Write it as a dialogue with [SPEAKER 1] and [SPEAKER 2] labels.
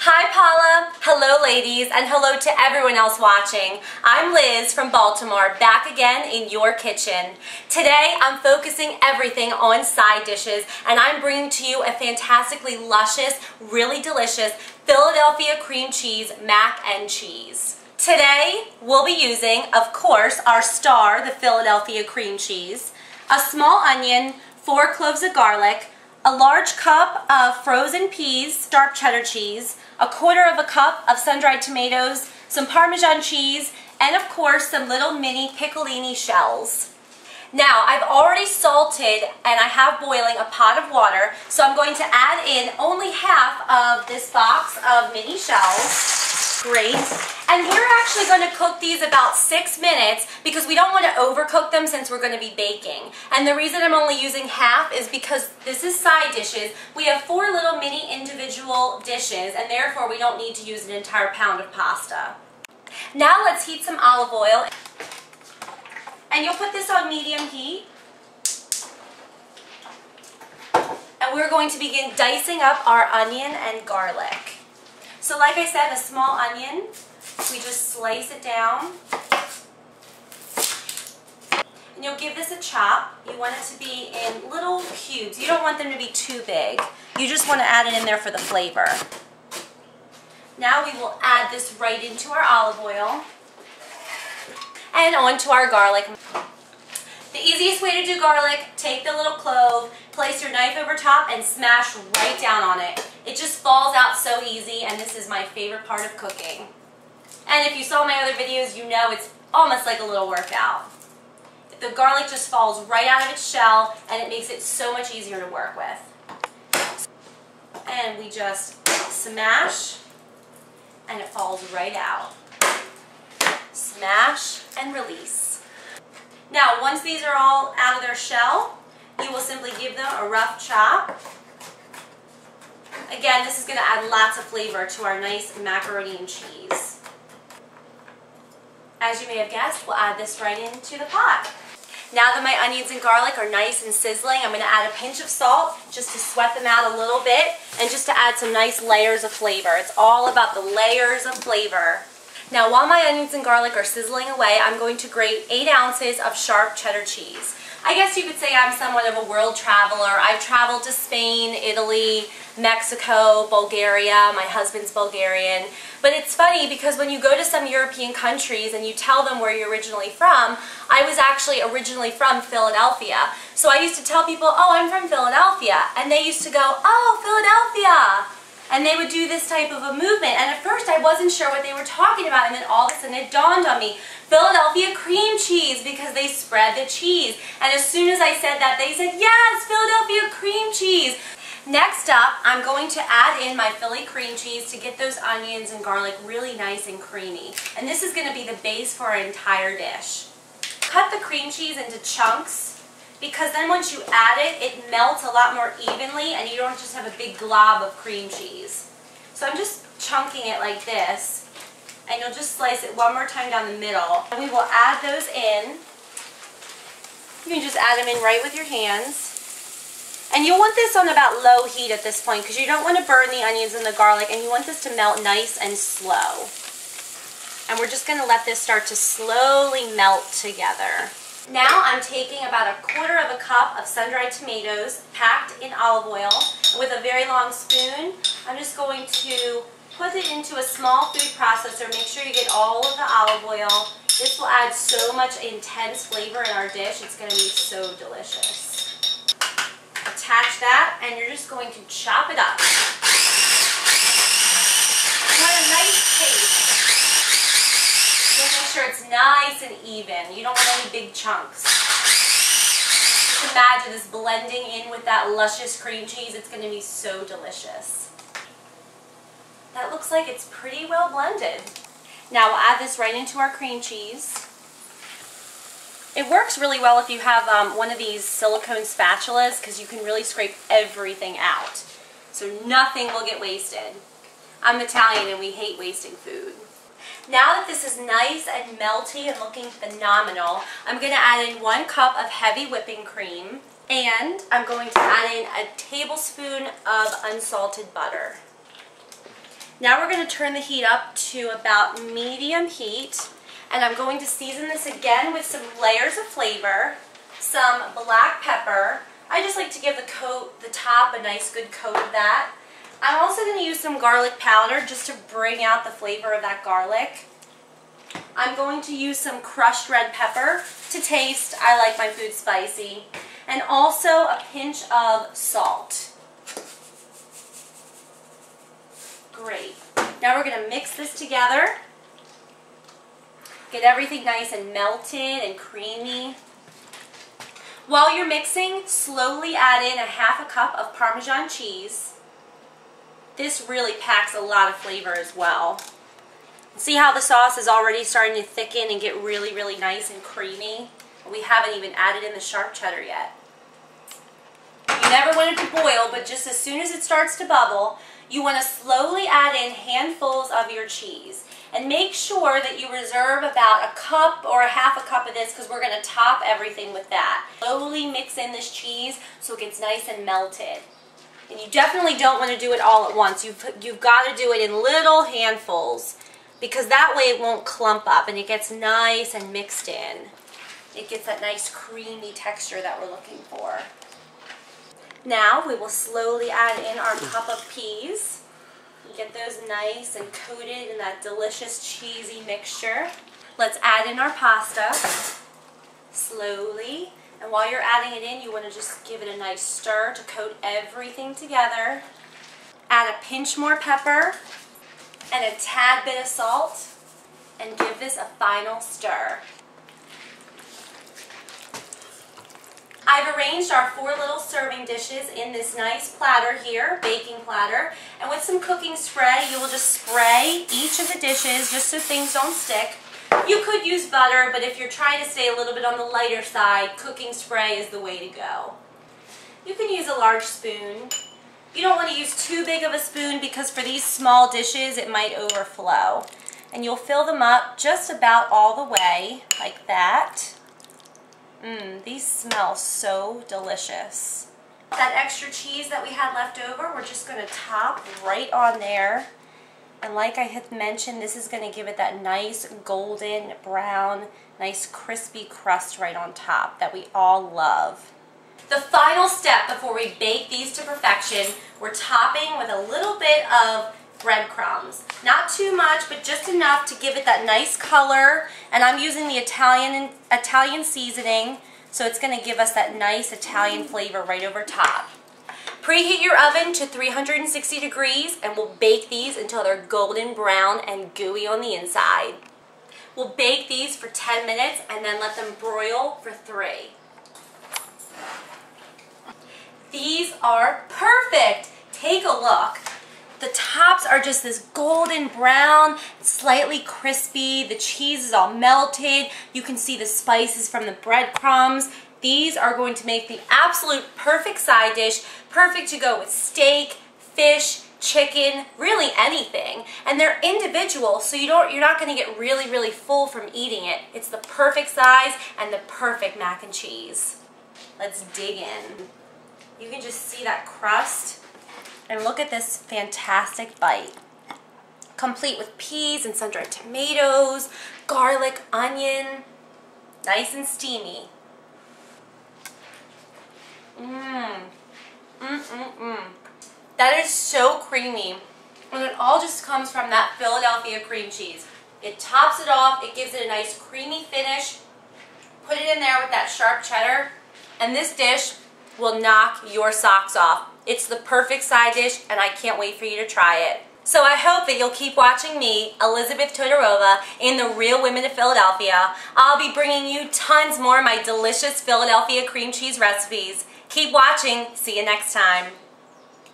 [SPEAKER 1] Hi Paula, hello ladies, and hello to everyone else watching. I'm Liz from Baltimore, back again in your kitchen. Today I'm focusing everything on side dishes, and I'm bringing to you a fantastically luscious, really delicious Philadelphia cream cheese mac and cheese. Today we'll be using, of course, our star, the Philadelphia cream cheese, a small onion, 4 cloves of garlic, a large cup of frozen peas, sharp cheddar cheese, a 1/4 cup of sun-dried tomatoes, some Parmesan cheese, and of course some little mini piccolini shells. Now I've already salted and I have boiling a pot of water, so I'm going to add in only half of this box of mini shells. Great. And we're actually going to cook these about 6 minutes because we don't want to overcook them since we're going to be baking. And the reason I'm only using half is because this is side dishes. We have 4 little mini individual dishes, and therefore we don't need to use an entire pound of pasta. Now let's heat some olive oil. And you'll put this on medium heat. And we're going to begin dicing up our onion and garlic. So like I said, a small onion, we just slice it down. And you'll give this a chop. You want it to be in little cubes. You don't want them to be too big. You just want to add it in there for the flavor. Now we will add this right into our olive oil and onto our garlic. The easiest way to do garlic, take the little clove, place your knife over top and smash right down on it. It just falls out so easy, and this is my favorite part of cooking. And if you saw my other videos, you know it's almost like a little workout. The garlic just falls right out of its shell, and it makes it so much easier to work with. And we just smash, and it falls right out. Smash and release. Now, once these are all out of their shell, you will simply give them a rough chop. Again, this is going to add lots of flavor to our nice macaroni and cheese. As you may have guessed, we'll add this right into the pot. Now that my onions and garlic are nice and sizzling, I'm going to add a pinch of salt just to sweat them out a little bit and just to add some nice layers of flavor. It's all about the layers of flavor. Now while my onions and garlic are sizzling away, I'm going to grate 8 ounces of sharp cheddar cheese. I guess you could say I'm somewhat of a world traveler. I've traveled to Spain, Italy, Mexico, Bulgaria. My husband's Bulgarian. But it's funny because when you go to some European countries and you tell them where you're originally from, I was actually originally from Philadelphia. So I used to tell people, oh, I'm from Philadelphia. And they used to go, oh, Philadelphia. And they would do this type of a movement. And at first I wasn't sure what they were talking about. And then all of a sudden it dawned on me, Philadelphia cream cheese, because they spread the cheese. And as soon as I said that, they said, yes, Philadelphia cream cheese. Next up, I'm going to add in my Philly cream cheese to get those onions and garlic really nice and creamy. And this is going to be the base for our entire dish. Cut the cream cheese into chunks, because then once you add it, it melts a lot more evenly and you don't just have a big glob of cream cheese. So I'm just chunking it like this, and you'll just slice it one more time down the middle. And we will add those in. You can just add them in right with your hands. And you'll want this on about low heat at this point because you don't want to burn the onions and the garlic, and you want this to melt nice and slow. And we're just going to let this start to slowly melt together. Now I'm taking about a 1/4 cup of sun-dried tomatoes packed in olive oil with a very long spoon. I'm just going to put it into a small food processor. Make sure you get all of the olive oil. This will add so much intense flavor in our dish. It's going to be so delicious. Attach that, and you're just going to chop it up. You want a nice paste. Make sure it's nice and even. You don't want any big chunks. Just imagine this blending in with that luscious cream cheese. It's going to be so delicious. That looks like it's pretty well blended. Now we'll add this right into our cream cheese. It works really well if you have one of these silicone spatulas because you can really scrape everything out. So nothing will get wasted. I'm Italian and we hate wasting food. Now that this is nice and melty and looking phenomenal, I'm going to add in 1 cup of heavy whipping cream, and I'm going to add in a tablespoon of unsalted butter. Now we're going to turn the heat up to about medium heat, and I'm going to season this again with some layers of flavor, some black pepper. I just like to give the top a nice good coat of that. I'm also going to use some garlic powder just to bring out the flavor of that garlic. I'm going to use some crushed red pepper to taste. I like my food spicy. And also a pinch of salt. Great. Now we're going to mix this together. Get everything nice and melted and creamy. While you're mixing, slowly add in a ½ cup of Parmesan cheese. This really packs a lot of flavor as well. See how the sauce is already starting to thicken and get really, really nice and creamy? We haven't even added in the sharp cheddar yet. You never want it to boil, but just as soon as it starts to bubble, you want to slowly add in handfuls of your cheese. And make sure that you reserve about a cup or a ½ cup of this because we're going to top everything with that. Slowly mix in this cheese so it gets nice and melted. And you definitely don't want to do it all at once. You've got to do it in little handfuls because that way it won't clump up and it gets nice and mixed in. It gets that nice creamy texture that we're looking for. Now we will slowly add in our cup of peas. Get those nice and coated in that delicious cheesy mixture. Let's add in our pasta slowly. And while you're adding it in, you want to just give it a nice stir to coat everything together. Add a pinch more pepper and a tad bit of salt and give this a final stir. I've arranged our 4 little serving dishes in this nice platter here, baking platter, and with some cooking spray, you will just spray each of the dishes just so things don't stick. You could use butter, but if you're trying to stay a little bit on the lighter side, cooking spray is the way to go. You can use a large spoon. You don't want to use too big of a spoon because for these small dishes, it might overflow. And you'll fill them up just about all the way, like that. These smell so delicious. That extra cheese that we had left over, we're just going to top right on there. And like I had mentioned, this is going to give it that nice golden brown, nice crispy crust right on top that we all love. The final step before we bake these to perfection, we're topping with a little bit of breadcrumbs. Not too much, but just enough to give it that nice color. And I'm using the Italian seasoning, so it's going to give us that nice Italian flavor right over top. Preheat your oven to 360 degrees and we'll bake these until they're golden brown and gooey on the inside. We'll bake these for 10 minutes and then let them broil for 3. These are perfect! Take a look. The tops are just this golden brown, slightly crispy. The cheese is all melted. You can see the spices from the breadcrumbs. These are going to make the absolute perfect side dish, perfect to go with steak, fish, chicken, really anything. And they're individual, so you're not going to get really, really full from eating it. It's the perfect size and the perfect mac and cheese. Let's dig in. You can just see that crust. And look at this fantastic bite. Complete with peas and sun-dried tomatoes, garlic, onion, nice and steamy. That is so creamy. And it all just comes from that Philadelphia cream cheese. It tops it off, it gives it a nice creamy finish. Put it in there with that sharp cheddar, and this dish will knock your socks off. It's the perfect side dish, and I can't wait for you to try it. So I hope that you'll keep watching me, Elizabeth Todorova, in The Real Women of Philadelphia. I'll be bringing you tons more of my delicious Philadelphia cream cheese recipes. Keep watching. See you next time.